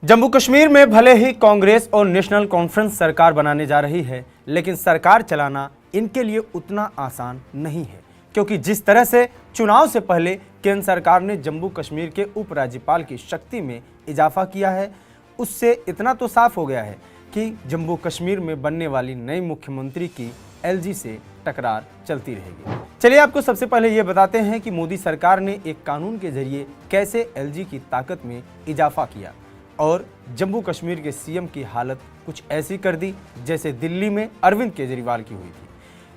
जम्मू कश्मीर में भले ही कांग्रेस और नेशनल कॉन्फ्रेंस सरकार बनाने जा रही है, लेकिन सरकार चलाना इनके लिए उतना आसान नहीं है, क्योंकि जिस तरह से चुनाव से पहले केंद्र सरकार ने जम्मू कश्मीर के उपराज्यपाल की शक्ति में इजाफा किया है, उससे इतना तो साफ हो गया है कि जम्मू कश्मीर में बनने वाली नई मुख्यमंत्री की एलजी से टकरार चलती रहेगी। चलिए आपको सबसे पहले ये बताते हैं कि मोदी सरकार ने एक कानून के जरिए कैसे एलजी की ताकत में इजाफा किया और जम्मू कश्मीर के सीएम की हालत कुछ ऐसी कर दी जैसे दिल्ली में अरविंद केजरीवाल की हुई थी।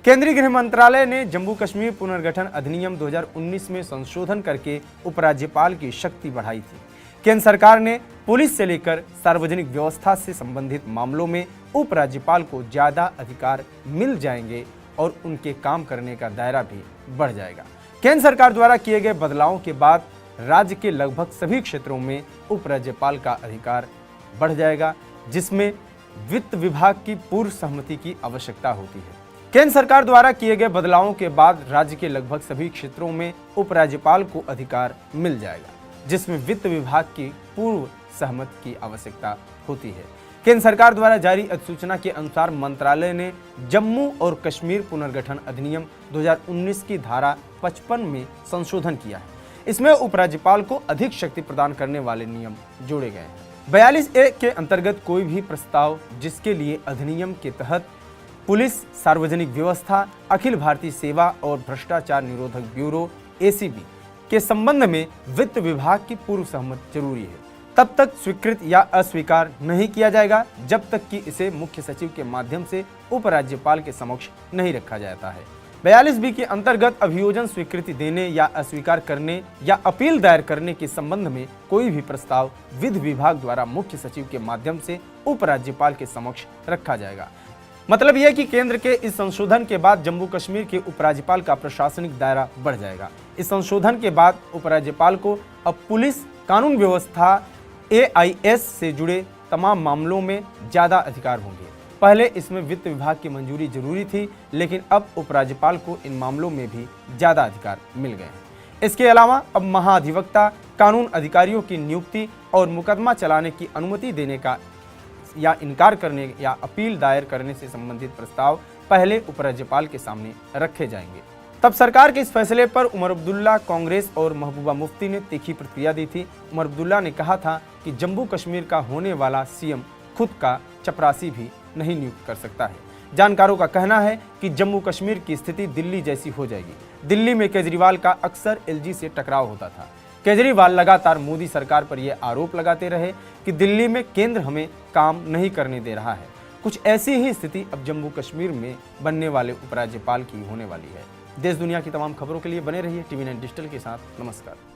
केंद्रीय गृह मंत्रालय ने जम्मू कश्मीर पुनर्गठन अधिनियम 2019 में संशोधन करके उपराज्यपाल की शक्ति बढ़ाई थी। केंद्र सरकार ने पुलिस से लेकर सार्वजनिक व्यवस्था से संबंधित मामलों में उपराज्यपाल को ज्यादा अधिकार मिल जाएंगे और उनके काम करने का दायरा भी बढ़ जाएगा। केंद्र सरकार द्वारा किए गए बदलावों के बाद राज्य के लगभग सभी क्षेत्रों में उपराज्यपाल का अधिकार बढ़ जाएगा, जिसमें वित्त विभाग की पूर्व सहमति की आवश्यकता होती है। केंद्र सरकार द्वारा किए गए बदलावों के बाद राज्य के लगभग सभी क्षेत्रों में उपराज्यपाल को अधिकार मिल जाएगा, जिसमें वित्त विभाग की पूर्व सहमति की आवश्यकता होती है। केंद्र सरकार द्वारा जारी अधिसूचना के अनुसार मंत्रालय ने जम्मू और कश्मीर पुनर्गठन अधिनियम 2019 की धारा 55 में संशोधन किया है। इसमें उपराज्यपाल को अधिक शक्ति प्रदान करने वाले नियम जोड़े गए हैं। 42A के अंतर्गत कोई भी प्रस्ताव जिसके लिए अधिनियम के तहत पुलिस, सार्वजनिक व्यवस्था, अखिल भारतीय सेवा और भ्रष्टाचार निरोधक ब्यूरो ACB के संबंध में वित्त विभाग की पूर्व सहमति जरूरी है, तब तक स्वीकृत या अस्वीकार नहीं किया जाएगा जब तक कि इसे मुख्य सचिव के माध्यम से उपराज्यपाल के समक्ष नहीं रखा जाता है। 42B के अंतर्गत अभियोजन स्वीकृति देने या अस्वीकार करने या अपील दायर करने के संबंध में कोई भी प्रस्ताव विधि विभाग द्वारा मुख्य सचिव के माध्यम से उपराज्यपाल के समक्ष रखा जाएगा। मतलब यह कि केंद्र के इस संशोधन के बाद जम्मू कश्मीर के उपराज्यपाल का प्रशासनिक दायरा बढ़ जाएगा। इस संशोधन के बाद उपराज्यपाल को अब पुलिस, कानून व्यवस्था, AIS से जुड़े तमाम मामलों में ज्यादा अधिकार होंगे। पहले इसमें वित्त विभाग की मंजूरी जरूरी थी, लेकिन अब उपराज्यपाल को इन मामलों में भी ज्यादा अधिकार मिल गए हैं। इसके अलावा अब महाधिवक्ता, कानून अधिकारियों की नियुक्ति और मुकदमा चलाने की अनुमति देने का या इनकार करने या अपील दायर करने से संबंधित प्रस्ताव पहले उपराज्यपाल के सामने रखे जाएंगे। तब सरकार के इस फैसले पर उमर अब्दुल्ला, कांग्रेस और महबूबा मुफ्ती ने तीखी प्रतिक्रिया दी थी। उमर अब्दुल्ला ने कहा था कि जम्मू कश्मीर का होने वाला सीएम खुद का चपरासी भी नहीं नियुक्त कर सकता है। जानकारों का कहना है कि जम्मू कश्मीर की स्थिति दिल्ली जैसी हो जाएगी। दिल्ली में केजरीवाल का अक्सर एलजी से टकराव होता था। केजरीवाल लगातार मोदी सरकार पर यह आरोप लगाते रहे कि दिल्ली में केंद्र हमें काम नहीं करने दे रहा है। कुछ ऐसी ही स्थिति अब जम्मू कश्मीर में बनने वाले उपराज्यपाल की होने वाली है। देश दुनिया की तमाम खबरों के लिए बने रहिए TV9 डिजिटल के साथ। नमस्कार।